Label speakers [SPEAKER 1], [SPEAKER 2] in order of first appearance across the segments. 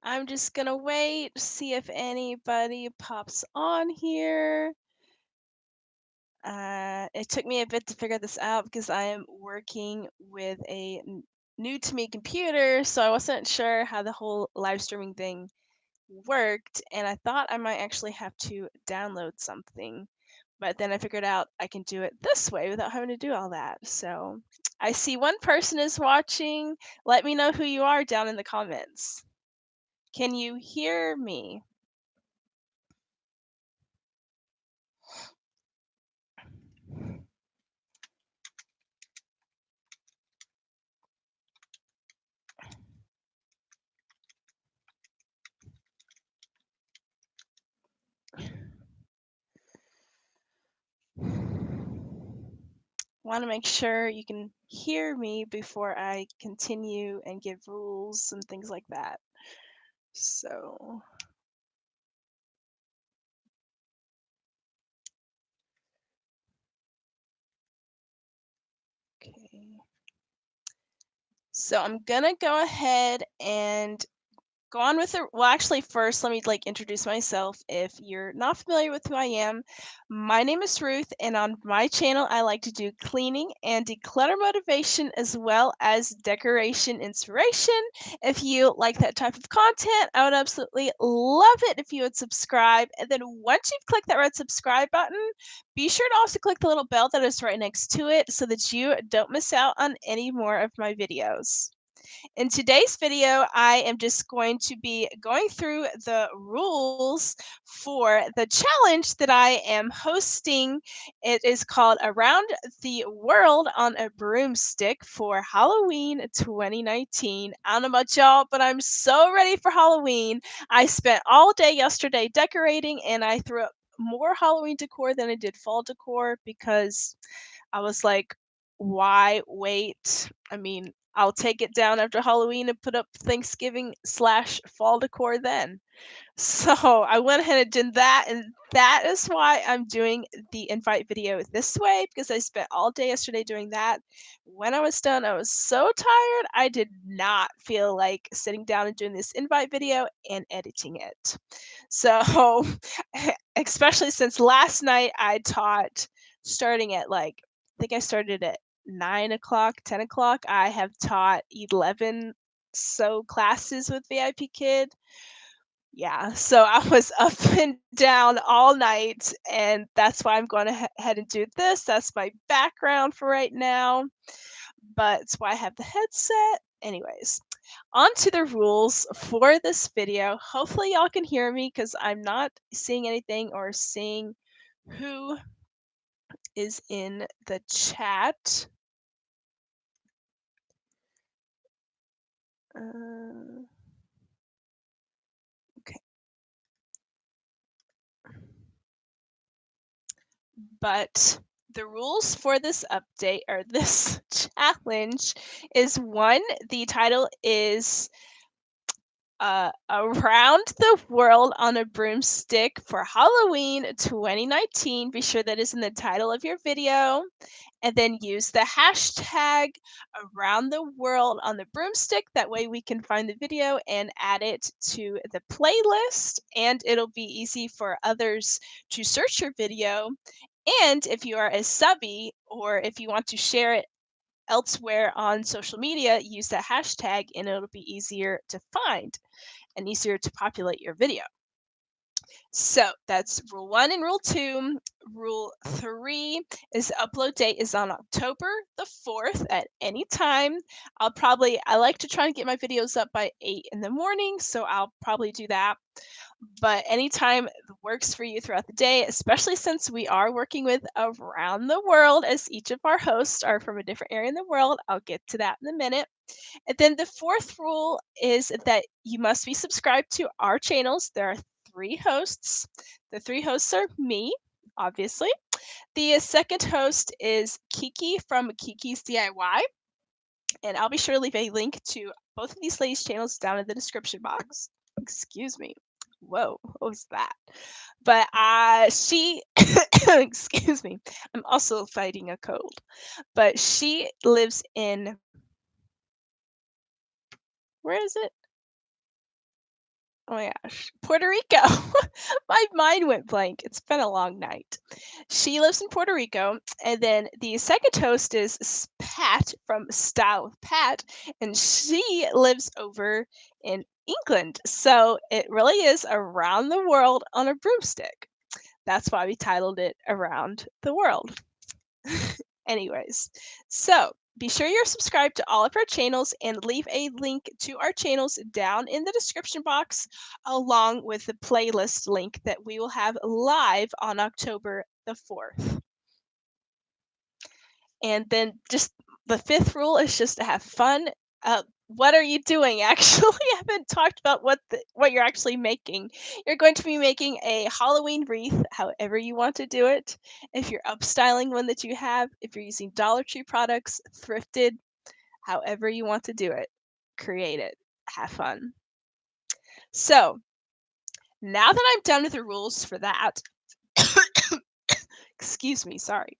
[SPEAKER 1] I'm just gonna wait, see if anybody pops on here. It took me a bit to figure this out because I am working with a new to me computer, so I wasn't sure how the whole live streaming thing worked, and I thought I might actually have to download something. But then I figured out I can do it this way without having to do all that. So I see one person is watching. Let me know who you are down in the comments. Can you hear me? Want to make sure you can hear me before I continue and give rules and things like that. So, okay. So I'm gonna go ahead and go on with it. Well, actually, first, let me introduce myself. If you're not familiar with who I am, my name is Ruth, and on my channel, I like to do cleaning and declutter motivation as well as decoration inspiration. If you like that type of content, I would absolutely love it if you would subscribe. And then once you've clicked that red subscribe button, be sure to also click the little bell that is right next to it so that you don't miss out on any more of my videos. In today's video, I am just going to be going through the rules for the challenge that I am hosting. It is called Around the World on a Broomstick for Halloween 2019. I don't know about y'all, but I'm so ready for Halloween. I spent all day yesterday decorating and I threw up more Halloween decor than I did fall decor because I was like, why wait? I mean, I'll take it down after Halloween and put up Thanksgiving slash fall decor then. So I went ahead and did that, and that is why I'm doing the invite video this way because I spent all day yesterday doing that. When I was done, I was so tired. I did not feel like sitting down and doing this invite video and editing it. So, especially since last night I taught starting at I think I started at 9 o'clock, 10 o'clock. I have taught 11 so classes with VIP Kid. Yeah, so I was up and down all night, and that's why I'm going ahead and do this. That's my background for right now, but it's why I have the headset. Anyways, on to the rules for this video. Hopefully, y'all can hear me because I'm not seeing anything or seeing who is in the chat. Uh, okay. But the rules for this update or this challenge is one, the title is Around the World on a Broomstick for Halloween 2019. Be sure that is in the title of your video. And then use the hashtag Around the World on the Broomstick. That way we can find the video and add it to the playlist. And it'll be easy for others to search your video. And if you are a subby or if you want to share it elsewhere on social media, use that hashtag and it'll be easier to find and easier to populate your video. So that's rule one and rule two. Rule three is the upload date is on October the 4th at any time. I like to try and get my videos up by 8 in the morning, so I'll probably do that. But anytime works for you throughout the day, especially since we are working with around the world, as each of our hosts are from a different area in the world. I'll get to that in a minute. And then the fourth rule is that you must be subscribed to our channels. There are three hosts. The three hosts are me, obviously. The second host is Kiki from Kiki's DIY. And I'll be sure to leave a link to both of these ladies' channels down in the description box. Excuse me. Whoa, what was that? But she, excuse me, I'm also fighting a cold. But she lives in, where is it? Oh my gosh, Puerto Rico. My mind went blank. It's been a long night. She lives in Puerto Rico, and then the second host is Pat from Style with Pat, and she lives over in England. So it really is around the world on a broomstick. That's why we titled it Around the World. Anyways, so be sure you're subscribed to all of our channels and leave a link to our channels down in the description box, along with the playlist link that we will have live on October the 4th. And then just the fifth rule is just to have fun. What are you doing? Actually, I haven't talked about what you're actually making. You're going to be making a Halloween wreath, however you want to do it. If you're upstyling one that you have, if you're using Dollar Tree products, thrifted, however you want to do it, create it. Have fun. So now that I'm done with the rules for that, excuse me, sorry.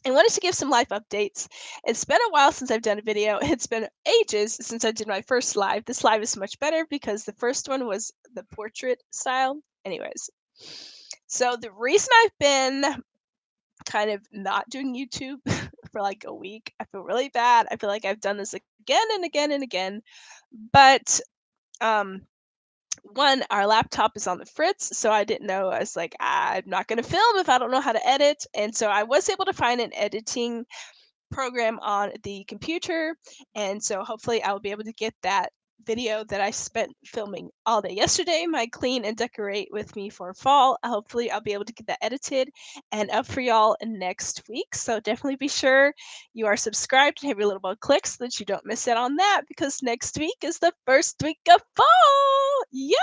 [SPEAKER 1] I wanted to give some life updates. It's been a while since I've done a video. It's been ages since I did my first live. This live is much better because the first one was the portrait style. Anyways, so the reason I've been kind of not doing YouTube for like a week, I feel really bad. I feel like I've done this again and again and again. But um one, our laptop is on the fritz, so I didn't know. I was like, I'm not going to film if I don't know how to edit. And so I was able to find an editing program on the computer, and so hopefully I will be able to get that video that I spent filming all day yesterday, my clean and decorate with me for fall. Hopefully I'll be able to get that edited and up for y'all next week. So definitely be sure you are subscribed and have your little bell click so that you don't miss out on that, because next week is the first week of fall. Yeah.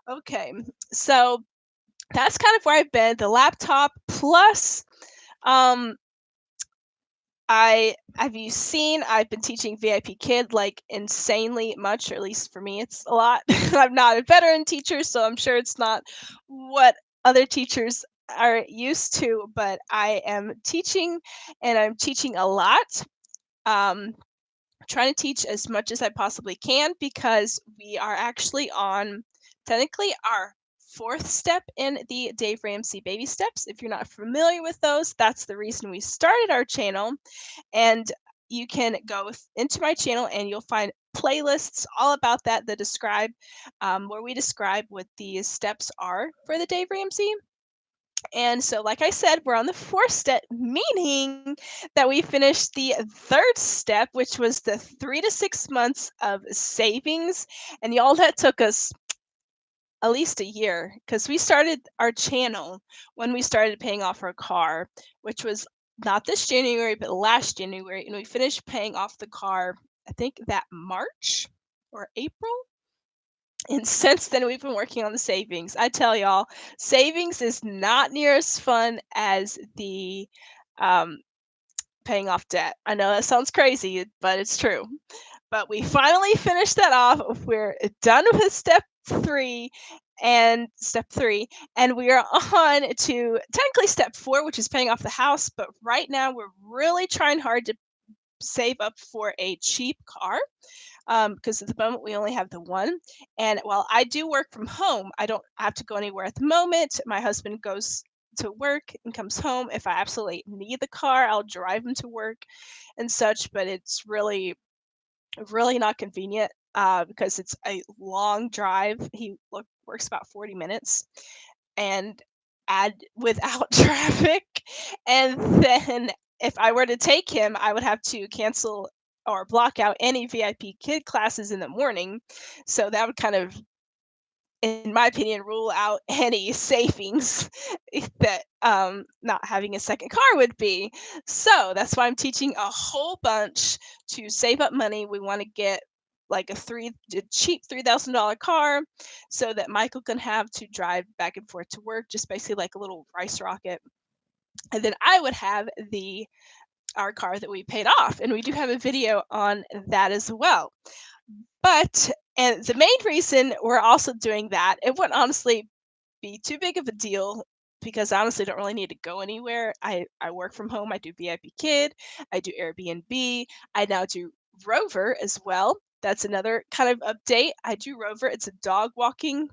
[SPEAKER 1] Okay. So that's kind of where I've been. The laptop plus um have you seen I've been teaching VIP Kid like insanely much, or at least for me it's a lot. I'm not a veteran teacher, so I'm sure it's not what other teachers are used to, but I am teaching, and I'm teaching a lot. Um, trying to teach as much as I possibly can because we are actually on technically our fourth step in the Dave Ramsey baby steps. If you're not familiar with those, that's the reason we started our channel. And you can go into my channel and you'll find playlists all about that that describe where we describe what these steps are for the Dave Ramsey. And so, like I said, we're on the fourth step, meaning that we finished the third step, which was the 3 to 6 months of savings. And y'all, that took us at least a year because we started our channel when we started paying off our car, which was not this January, but last January. And we finished paying off the car, I think that March or April. And since then, we've been working on the savings. I tell y'all, savings is not near as fun as the um, paying off debt. I know that sounds crazy, but it's true. But we finally finished that off. We're done with step three, and we are on to technically step four, which is paying off the house. But right now, we're really trying hard to save up for a cheap car, because at the moment we only have the one. And while I do work from home, I don't have to go anywhere at the moment. My husband goes to work and comes home. If I absolutely need the car, I'll drive him to work and such. But it's really not convenient because it's a long drive. He works about 40 minutes and add without traffic. And then if I were to take him, I would have to cancel or block out any VIP kid classes in the morning. So that would kind of, in my opinion, rule out any savings that not having a second car would be. So that's why I'm teaching a whole bunch to save up money. We want to get like a cheap $3,000 car so that Michael can have to drive back and forth to work, just basically like a little rice rocket. And then I would have our car that we paid off. And we do have a video on that as well. But and the main reason we're also doing that, it wouldn't honestly be too big of a deal because I honestly don't really need to go anywhere. I work from home. I do VIP Kid. I do Airbnb. I now do Rover as well. That's another kind of update. I do Rover. It's a dog walking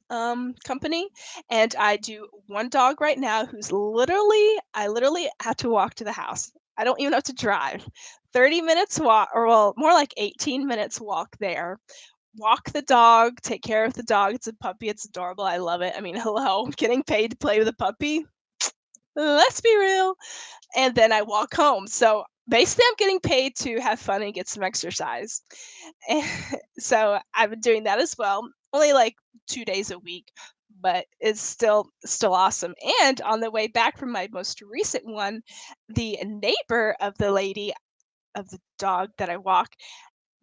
[SPEAKER 1] company, and I do one dog right now who's literally I literally have to walk to the house. I don't even have to drive. 30 minutes walk, or well, more like 18 minutes walk there. Walk the dog, take care of the dog. It's a puppy. It's adorable. I love it. I mean, hello, getting paid to play with a puppy. Let's be real. And then I walk home. So basically, I'm getting paid to have fun and get some exercise. And so I've been doing that as well. Only like 2 days a week, but it's still awesome. And on the way back from my most recent one, the neighbor of the lady of the dog that I walk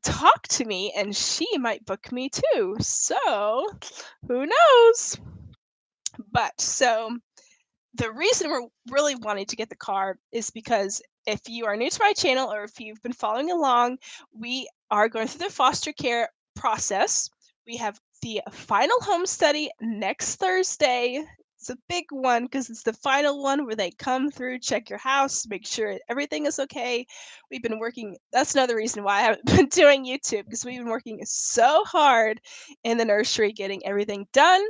[SPEAKER 1] talked to me, and she might book me too. So who knows? But so the reason we're really wanting to get the car is because if you are new to my channel or if you've been following along, we are going through the foster care process. We have the final home study next Thursday. It's a big one because it's the final one where they come through, check your house, make sure everything is okay. We've been working, that's another reason why I haven't been doing YouTube, because we've been working so hard in the nursery getting everything done.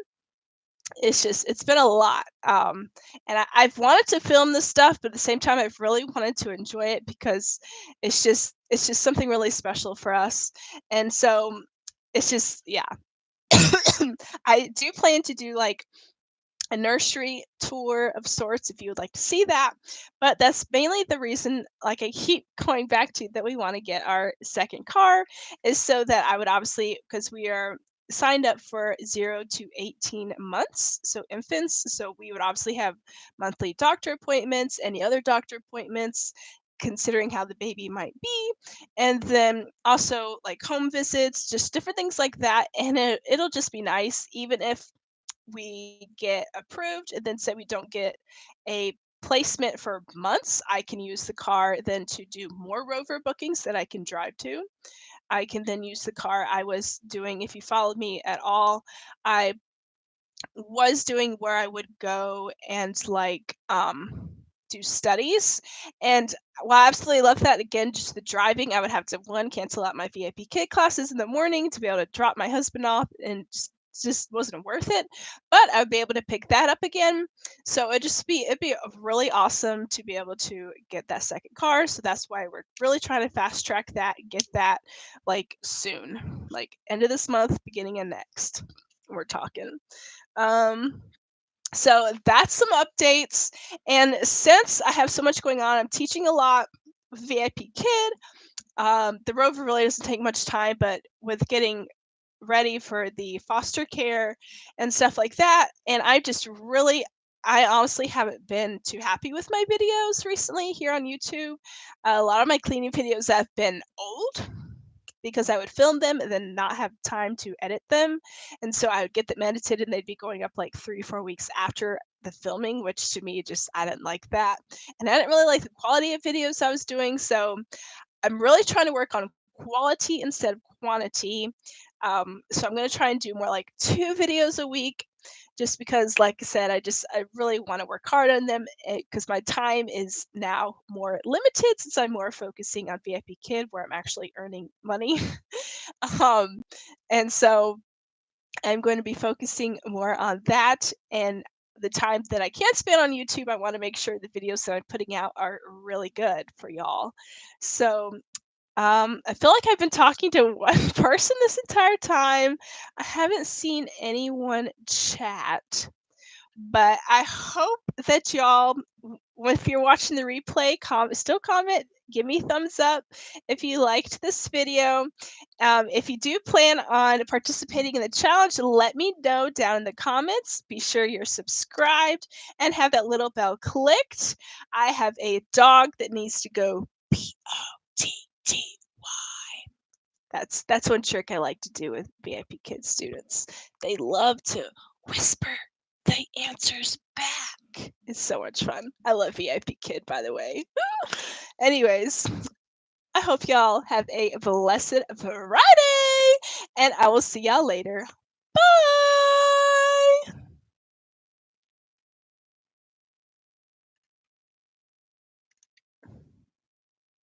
[SPEAKER 1] It's been a lot, and I've wanted to film this stuff, but at the same time I've really wanted to enjoy it because it's just something really special for us. And so it's just, yeah. I do plan to do like a nursery tour of sorts if you would like to see that. But that's mainly the reason, like I keep going back to, that we want to get our second car, is so that I would obviously, because we are signed up for 0 to 18 months, so infants. So we would obviously have monthly doctor appointments, any other doctor appointments, considering how the baby might be, and then also like home visits, just different things like that. And it'll just be nice, even if we get approved and then say we don't get a placement for months, I can use the car then to do more Rover bookings that I can drive to. I can then use the car I was doing. If you followed me at all, I was doing where I would go and like do studies. And while I absolutely love that, again, just the driving, I would have to one cancel out my VIP kid classes in the morning to be able to drop my husband off, and just wasn't worth it. But I would be able to pick that up again. So it'd be really awesome to be able to get that second car. So that's why we're really trying to fast track that and get that like soon, like end of this month, beginning of next. We're talking. Um, so that's some updates. And since I have so much going on, I'm teaching a lot with VIP Kid. The Rover really doesn't take much time, but with getting ready for the foster care and stuff like that, and I honestly haven't been too happy with my videos recently here on YouTube. A lot of my cleaning videos have been old because I would film them and then not have time to edit them. And so I would get them edited and they'd be going up like 3, 4 weeks after the filming, which to me just, I didn't like that. And I didn't really like the quality of videos I was doing. So I'm really trying to work on quality instead of quantity. So I'm going to try and do more like 2 videos a week, just because, like I said, I really want to work hard on them, because my time is now more limited since I'm more focusing on VIP Kid, where I'm actually earning money. um, and so I'm going to be focusing more on that, and the time that I can spend on YouTube, I want to make sure the videos that I'm putting out are really good for y'all. So I feel like I've been talking to one person this entire time. I haven't seen anyone chat, but I hope that y'all, if you're watching the replay, still comment, give me thumbs up if you liked this video. If you do plan on participating in the challenge, let me know down in the comments. Be sure you're subscribed and have that little bell clicked. I have a dog that needs to go POTT. That's one trick I like to do with VIP Kid students. They love to whisper the answers back. It's so much fun. I love VIP Kid, by the way. Anyways, I hope y'all have a blessed Friday, and I will see y'all later. Bye.